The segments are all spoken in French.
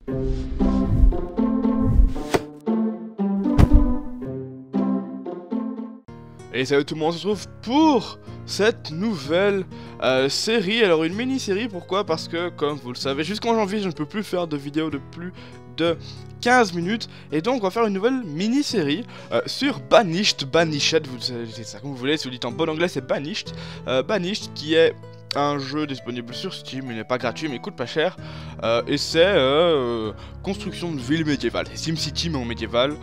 Et salut tout le monde, on se retrouve pour cette nouvelle série. Alors une mini-série, pourquoi? Parce que comme vous le savez, jusqu'en janvier je ne peux plus faire de vidéos de plus de 15 minutes. Et donc on va faire une nouvelle mini-série sur Banished, Banished, vous savez ça comme vous voulez, si vous dites en bon anglais c'est Banished. Banished qui est un jeu disponible sur Steam, il n'est pas gratuit mais il coûte pas cher. Et c'est construction de ville médiévale, c'est SimCity mais en médiéval.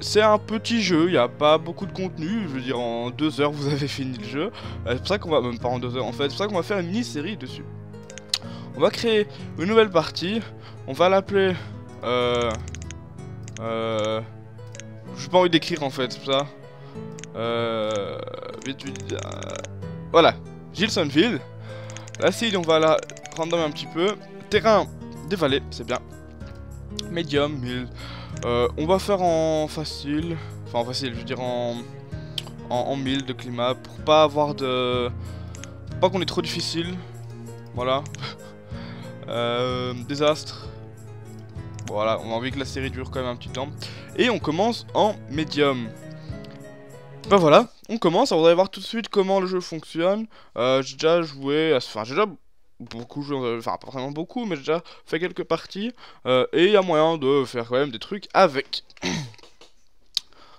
C'est un petit jeu, il n'y a pas beaucoup de contenu, je veux dire en 2 heures vous avez fini le jeu. C'est pour ça qu'on va, même pas en 2 heures en fait, c'est pour ça qu'on va faire une mini-série dessus. On va créer une nouvelle partie, on va l'appeler... j'ai pas envie d'écrire en fait, c'est pour ça. Voilà. Gilsonville. La seed on va la random un petit peu. Terrain des vallées, c'est bien. Medium, 1000. On va faire en facile. Enfin en facile, je veux dire en 1000 de climat. Pour pas avoir de... Pas qu'on est trop difficile. Voilà. Désastre. Voilà, on a envie que la série dure quand même un petit temps. Et on commence en médium. Ben voilà, on commence, alors vous allez voir tout de suite comment le jeu fonctionne. J'ai déjà joué, enfin j'ai déjà beaucoup joué, enfin pas vraiment beaucoup, mais j'ai déjà fait quelques parties. Et il y a moyen de faire quand même des trucs avec.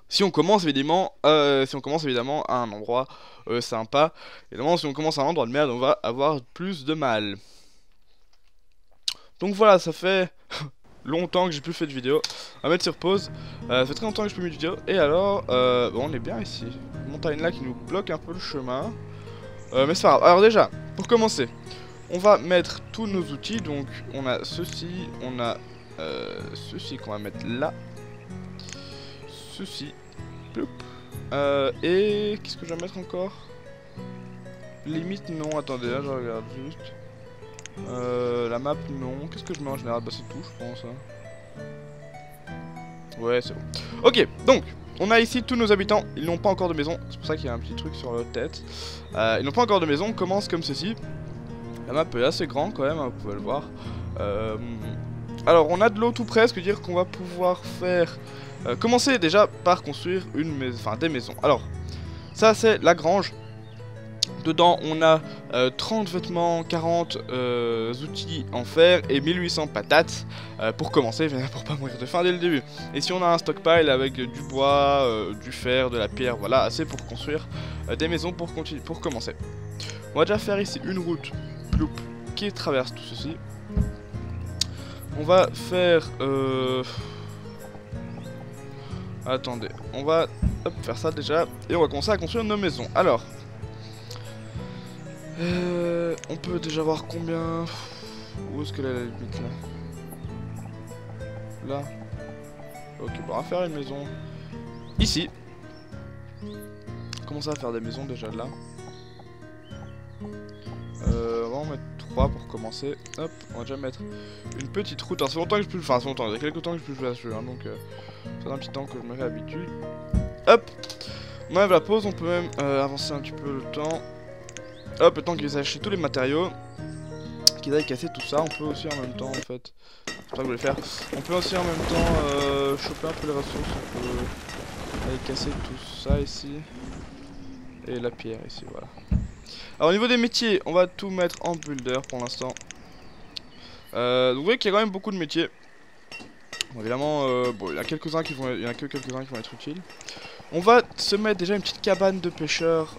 Si on commence évidemment, à un endroit sympa. Évidemment, si on commence à un endroit de merde, on va avoir plus de mal. Donc voilà, ça fait... longtemps que j'ai plus fait de vidéo. On va mettre sur pause. Ça fait très longtemps que j'ai plus mis de vidéo. Et alors, bon, on est bien ici. Une montagne là qui nous bloque un peu le chemin. Mais c'est pas grave. Alors déjà, pour commencer, on va mettre tous nos outils. Donc on a ceci, on a ceci qu'on va mettre là. Ceci. Ploup. Et qu'est-ce que je vais mettre encore? Limite non, attendez, là je regarde juste. La map non, qu'est-ce que je mets en général? Bah c'est tout je pense hein. Ouais c'est bon. Ok, donc on a ici tous nos habitants, ils n'ont pas encore de maison. C'est pour ça qu'il y a un petit truc sur leur tête. Ils n'ont pas encore de maison, on commence comme ceci. La map est assez grande quand même, hein, vous pouvez le voir. Alors on a de l'eau tout près, ce qui veut dire qu'on va pouvoir faire... commencer déjà par construire des maisons. Alors, ça c'est la grange. Dedans on a 30 vêtements, 40 outils en fer et 1800 patates pour commencer, pour pas mourir de faim dès le début. Et si on a un stockpile avec du bois, du fer, de la pierre, voilà, assez pour construire des maisons pour commencer. On va déjà faire ici une route ploup, qui traverse tout ceci. On va faire... Attendez, on va faire ça déjà et on va commencer à construire nos maisons. Alors... on peut déjà voir combien... Où est-ce qu'elle est la limite là? Là. Ok, bon, on va faire une maison ici. Commencer à faire des maisons déjà là. On va en mettre 3 pour commencer. Hop, on va déjà mettre une petite route. Alors c'est longtemps que je peux... Enfin c'est longtemps, il y a quelques temps que je peux jouer à ce jeu hein, donc ça fait un petit temps que je me réhabitue. Hop, on enlève la pause, on peut même avancer un petit peu le temps. Hop, le temps qu'ils aient acheté tous les matériaux, qu'ils aillent casser tout ça, on peut aussi en même temps en fait, c'est ça que je voulais faire, on peut aussi en même temps choper un peu les ressources, on peut aller casser tout ça ici, et la pierre ici, voilà. Alors au niveau des métiers, on va tout mettre en builder pour l'instant. Donc vous voyez qu'il y a quand même beaucoup de métiers. Bon, évidemment, bon, il y en a quelques-uns qui vont être utiles. On va se mettre déjà une petite cabane de pêcheurs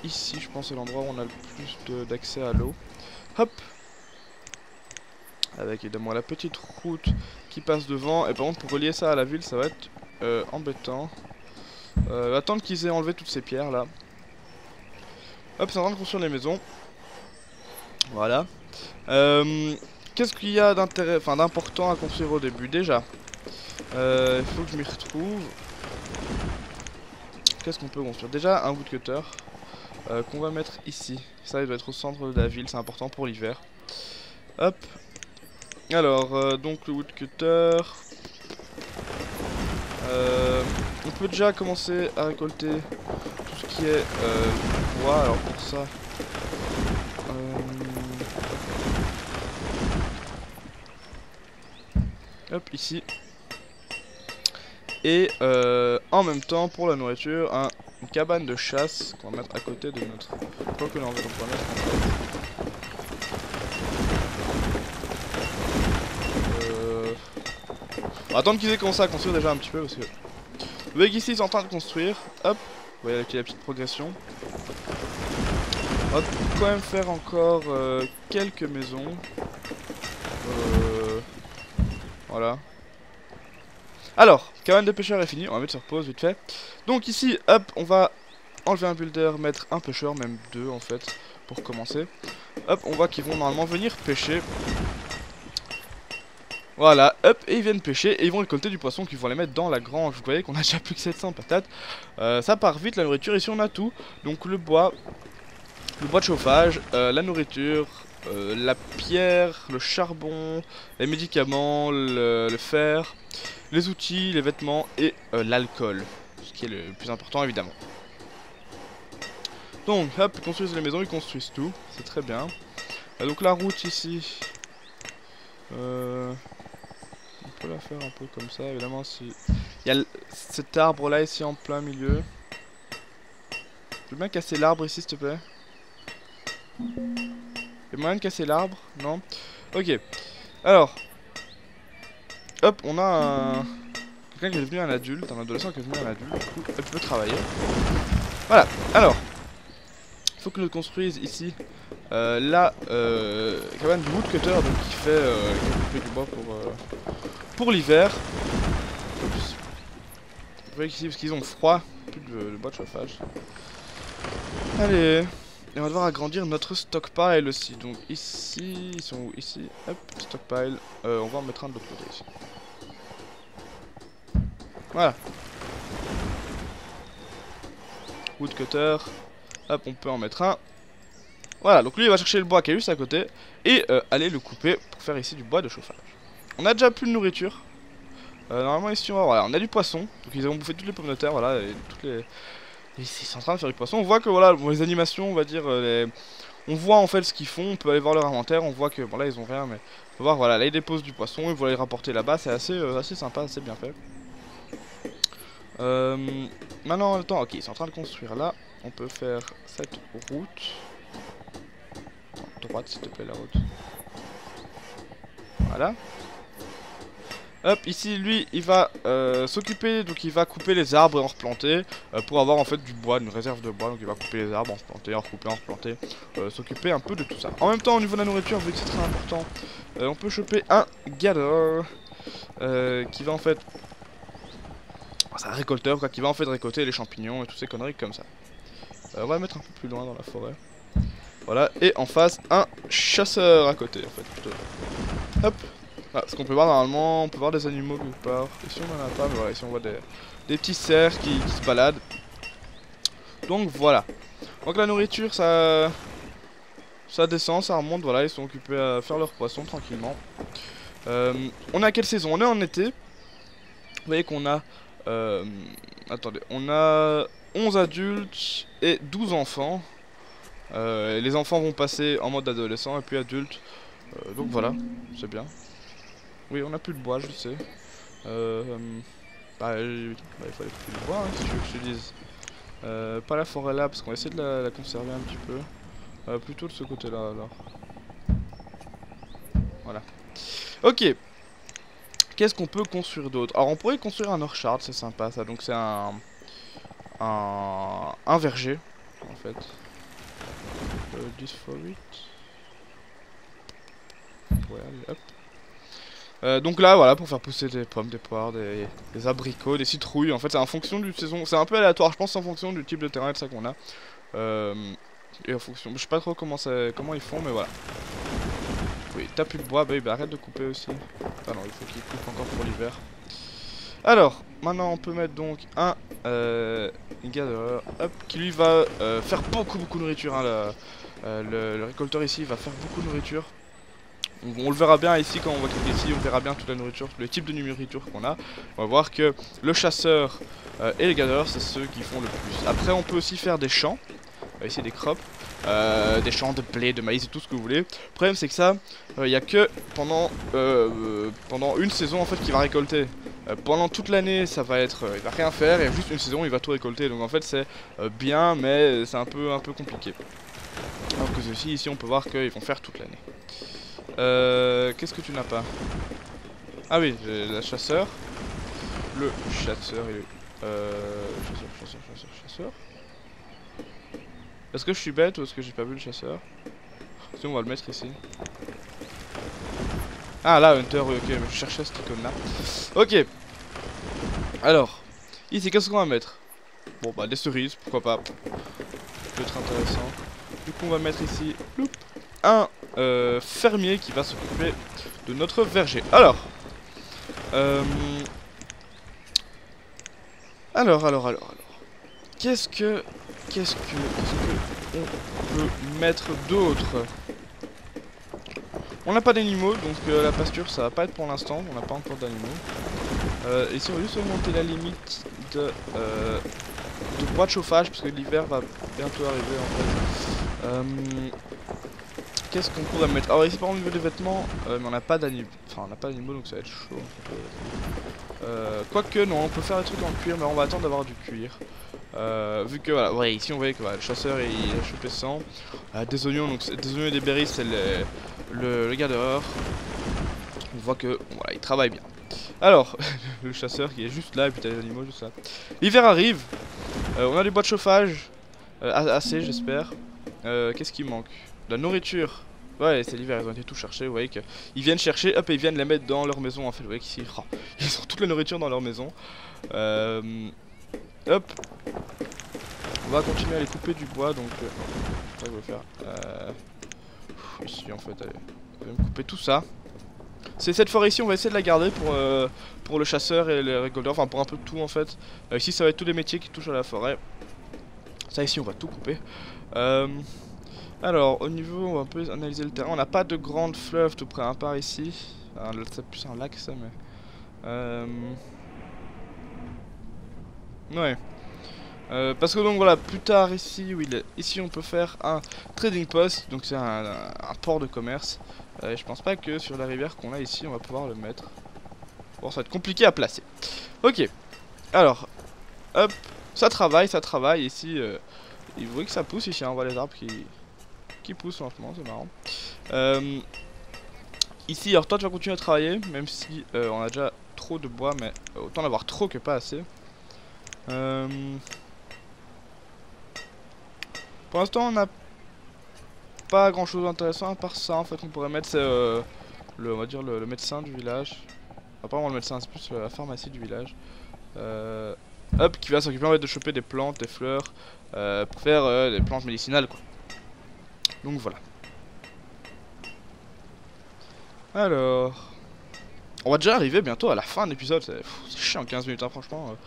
ici, je pense c'est l'endroit où on a le plus d'accès à l'eau. Hop. Avec évidemment la petite route qui passe devant. Et par contre pour relier ça à la ville ça va être embêtant. Attendre qu'ils aient enlevé toutes ces pierres là. Hop, c'est en train de construire les maisons. Voilà. Qu'est-ce qu'il y a d'intérêt, enfin d'important à construire au début? Déjà, il faut que je m'y retrouve. Qu'est-ce qu'on peut construire? Déjà un woodcutter qu'on va mettre ici. Ça il doit être au centre de la ville, c'est important pour l'hiver. Hop. Alors donc le woodcutter. On peut déjà commencer à récolter tout ce qui est bois. Alors pour ça Hop, ici. Et en même temps, pour la nourriture, une cabane de chasse qu'on va mettre à côté de notre... Quoi que l'on va mettre en fait. On va attendre qu'ils aient commencé à construire déjà un petit peu parce que... Vous voyez qu'ici ils sont en train de construire. Hop, vous voyez qu'il y a la petite progression. On va quand même faire encore quelques maisons. Voilà. Alors, cabane de pêcheur est finie, on va mettre sur pause vite fait. Donc ici, hop, on va enlever un builder, mettre un pêcheur, même deux en fait, pour commencer. Hop, on voit qu'ils vont normalement venir pêcher. Voilà, hop, et ils viennent pêcher et ils vont récolter du poisson qu'ils vont les mettre dans la grange. Vous voyez qu'on a déjà plus que 700 patates. Ça part vite, la nourriture, ici on a tout. Donc le bois de chauffage, la nourriture, la pierre, le charbon, les médicaments, le fer, les outils, les vêtements et l'alcool. Ce qui est le plus important évidemment. Donc hop, ils construisent les maisons, ils construisent tout, c'est très bien. Donc la route ici, on peut la faire un peu comme ça évidemment si... Il y a cet arbre là ici en plein milieu. Tu veux bien casser l'arbre ici s'il te plaît? Y'a moyen de casser l'arbre? Non? Ok. Alors. Hop, on a un... quelqu'un qui est devenu un adulte, un adolescent qui est devenu un adulte. Du coup, tu peux travailler. Voilà. Alors. Il faut que nous construise ici la cabane du woodcutter, donc qui fait du bois pour l'hiver. Vous voyez qu'ici, parce qu'ils ont froid, plus de bois de chauffage. Allez. Et on va devoir agrandir notre stockpile aussi. Donc ici, ils sont où? Ici, hop, stockpile. On va en mettre un de l'autre côté ici. Voilà. Woodcutter. Hop, on peut en mettre un. Voilà, donc lui il va chercher le bois qui est juste à côté. Et aller le couper pour faire ici du bois de chauffage. On a déjà plus de nourriture. Normalement ici on va, voilà, on a du poisson. Donc ils ont bouffé toutes les pommes de terre, voilà, et toutes les... Ils sont en train de faire du poisson. On voit que voilà, bon, les animations, on va dire, on voit en fait ce qu'ils font. On peut aller voir leur inventaire. On voit que bon là ils ont rien, mais on peut voir voilà, là ils déposent du poisson, ils vont aller rapporter là-bas. C'est assez sympa, assez bien fait. Maintenant, attends, ok, ils sont en train de construire là. On peut faire cette route. Attends, droite s'il te plaît la route. Voilà. Hop, ici lui il va s'occuper, donc il va couper les arbres et en replanter pour avoir en fait du bois, une réserve de bois. Donc il va couper les arbres, en replanter, en recouper, en replanter, s'occuper un peu de tout ça. En même temps au niveau de la nourriture, vu que c'est très important, on peut choper un gather qui va en fait... C'est un récolteur quoi, qui va en fait récolter les champignons et toutes ces conneries comme ça. On va le mettre un peu plus loin dans la forêt. Voilà, et en face un chasseur à côté en fait plutôt. Hop. Ah, ce qu'on peut voir normalement, on peut voir des animaux quelque part. Ici on en a pas, mais voilà, ici on voit des petits cerfs qui se baladent. Donc voilà. Donc la nourriture ça descend, ça remonte, voilà, ils sont occupés à faire leurs poissons tranquillement. On a quelle saison? On est en été. Vous voyez qu'on a... attendez, on a 11 adultes et 12 enfants. Les enfants vont passer en mode adolescent et puis adultes. Donc voilà, c'est bien. Oui, on a plus de bois, je sais. Bah, il fallait couper du bois, hein, si tu veux que je te dise. Pas la forêt là, parce qu'on va essayer de la conserver un petit peu. Plutôt de ce côté-là, alors. Voilà. Ok. Qu'est-ce qu'on peut construire d'autre? Alors, on pourrait construire un orchard, c'est sympa, ça. Donc, c'est un verger, en fait. 10 for it. Ouais, allez, hop. Donc là voilà pour faire pousser des pommes, des poires, des abricots, des citrouilles. En fait c'est en fonction du saison, c'est un peu aléatoire je pense en fonction du type de terrain et de ça qu'on a. Et en fonction, je sais pas trop comment ils font mais voilà. Oui t'as plus de bois, bah arrête de couper aussi. Ah non il faut qu'il coupe encore pour l'hiver. Alors maintenant on peut mettre donc un gatherer, hop, qui lui va faire beaucoup de nourriture hein, le récolteur ici va faire beaucoup de nourriture. On le verra bien ici quand on va cliquer ici, on verra bien toute la nourriture, le type de nourriture qu'on a. On va voir que le chasseur et les gatherers c'est ceux qui font le plus. Après on peut aussi faire des champs. ici des crops, des champs de blé, de maïs et tout ce que vous voulez. Le problème c'est que ça, il n'y a que pendant une saison en fait qu'il va récolter. Pendant toute l'année ça va être, il va rien faire et juste une saison il va tout récolter. Donc en fait c'est bien mais c'est un peu compliqué. Alors que ceci ici on peut voir qu'ils vont faire toute l'année. Qu'est-ce que tu n'as pas? Ah oui, le chasseur. Le chasseur il est... chasseur. Est-ce que je suis bête ou est-ce que j'ai pas vu le chasseur? Si on va le mettre ici. Ah là, Hunter, oui, ok, mais je cherchais cette icône là. Ok. Alors, ici, qu'est-ce qu'on va mettre? Bon bah des cerises, pourquoi pas. Ça peut être intéressant. Du coup on va mettre ici un fermier qui va s'occuper de notre verger. Alors. Alors. Qu'est-ce que on peut mettre d'autre? On n'a pas d'animaux, donc la pasture ça va pas être pour l'instant, on n'a pas encore d'animaux. Ici on va juste augmenter la limite de bois de chauffage, parce que l'hiver va bientôt arriver en fait. Qu'est-ce qu'on pourrait mettre? Alors ici par exemple au niveau des vêtements, mais on n'a pas d'animaux, enfin on n'a pas d'animaux donc ça va être chaud. Quoique non, on peut faire des trucs en cuir, mais on va attendre d'avoir du cuir. Vu que voilà, ouais, ici on voyait que voilà, le chasseur il a chopé 100. Des oignons, donc des oignons et des berries, c'est le gars dehors. On voit que bon, voilà, il travaille bien. Alors, le chasseur qui est juste là, et puis t'as les animaux juste là. L'hiver arrive, on a du bois de chauffage, assez j'espère. Qu'est-ce qui manque? De la nourriture. Ouais, c'est l'hiver, ils ont été tout chercher, vous voyez qu'ils viennent chercher, hop, et ils viennent les mettre dans leur maison en fait, vous voyez qu'ici, oh, ils ont toute la nourriture dans leur maison. Hop. On va continuer à aller couper du bois, donc ça je vais faire ici en fait, allez, je vais me couper tout ça. C'est cette forêt ici, on va essayer de la garder pour le chasseur et les récolteurs, enfin pour un peu de tout en fait. Ici ça va être tous les métiers qui touchent à la forêt. Ça ici on va tout couper. Alors au niveau, on va un peu analyser le terrain. On n'a pas de grandes fleuves tout près, hein, par ici. C'est plus un lac ça, mais... Ouais. Parce que donc voilà, plus tard ici, ici on peut faire un trading post, donc c'est un port de commerce. Je pense pas que sur la rivière qu'on a ici, on va pouvoir le mettre. Bon, ça va être compliqué à placer. Ok, alors, hop, ça travaille ici. Vous voyez que ça pousse ici, hein, on voit les arbres qui poussent lentement, c'est marrant. Ici, alors toi tu vas continuer à travailler, même si on a déjà trop de bois, mais autant d'avoir trop que pas assez. Pour l'instant, on n'a pas grand chose d'intéressant à part ça. En fait, on pourrait mettre, c'est on va dire le médecin du village. Enfin, pas vraiment le médecin, c'est plus la pharmacie du village. Hop, qui va s'occuper en fait de choper des plantes, des fleurs, pour faire des plantes médicinales, quoi. Donc voilà. Alors, on va déjà arriver bientôt à la fin de l'épisode. C'est chiant, 15 minutes, hein, franchement.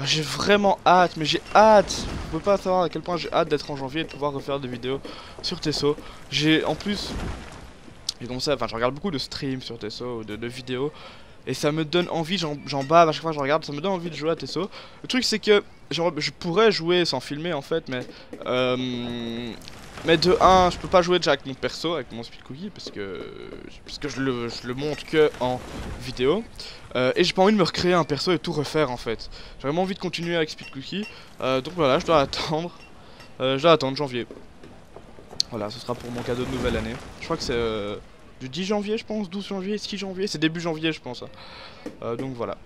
J'ai vraiment hâte, mais j'ai hâte. Vous pouvez pas savoir à quel point j'ai hâte d'être en janvier et de pouvoir refaire des vidéos sur Tesso. En plus, j'ai commencé, enfin je regarde beaucoup de streams sur Tesso, de vidéos, et ça me donne envie, j'en bave à chaque fois que je regarde, ça me donne envie de jouer à Tesso. Le truc c'est que je pourrais jouer sans filmer en fait, mais de 1, je peux pas jouer déjà avec mon perso, avec mon Speed Cookie, parce que je le monte que en vidéo. Et j'ai pas envie de me recréer un perso et tout refaire en fait. J'ai vraiment envie de continuer avec Speed Cookie. Donc voilà, je dois attendre janvier. Voilà, ce sera pour mon cadeau de nouvelle année. Je crois que c'est du 10 janvier je pense, 12 janvier, 6 janvier, c'est début janvier je pense. Donc voilà.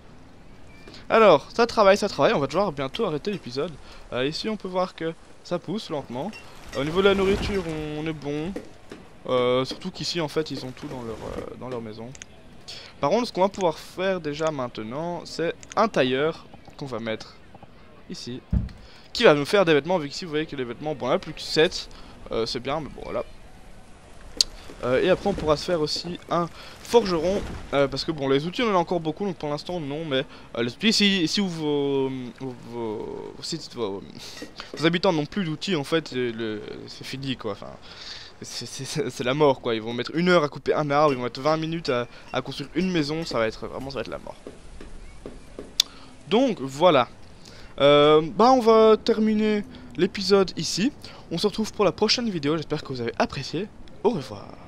Alors, ça travaille, on va devoir bientôt arrêter l'épisode. Ici on peut voir que ça pousse lentement. Au niveau de la nourriture on est bon. Surtout qu'ici en fait ils ont tout dans leur maison. Par contre ce qu'on va pouvoir faire déjà maintenant c'est un tailleur qu'on va mettre ici. Qui va nous faire des vêtements, vu qu'ici vous voyez que les vêtements, bon là plus que 7. C'est bien mais bon voilà. Et après on pourra se faire aussi un forgeron, parce que bon les outils on en a encore beaucoup donc pour l'instant non, mais les outils si vos habitants n'ont plus d'outils en fait c'est fini quoi, enfin c'est la mort quoi, ils vont mettre 1 heure à couper un arbre, ils vont mettre 20 minutes à construire une maison, ça va être la mort. Donc voilà, bah on va terminer l'épisode ici. On se retrouve pour la prochaine vidéo, j'espère que vous avez apprécié. Au revoir.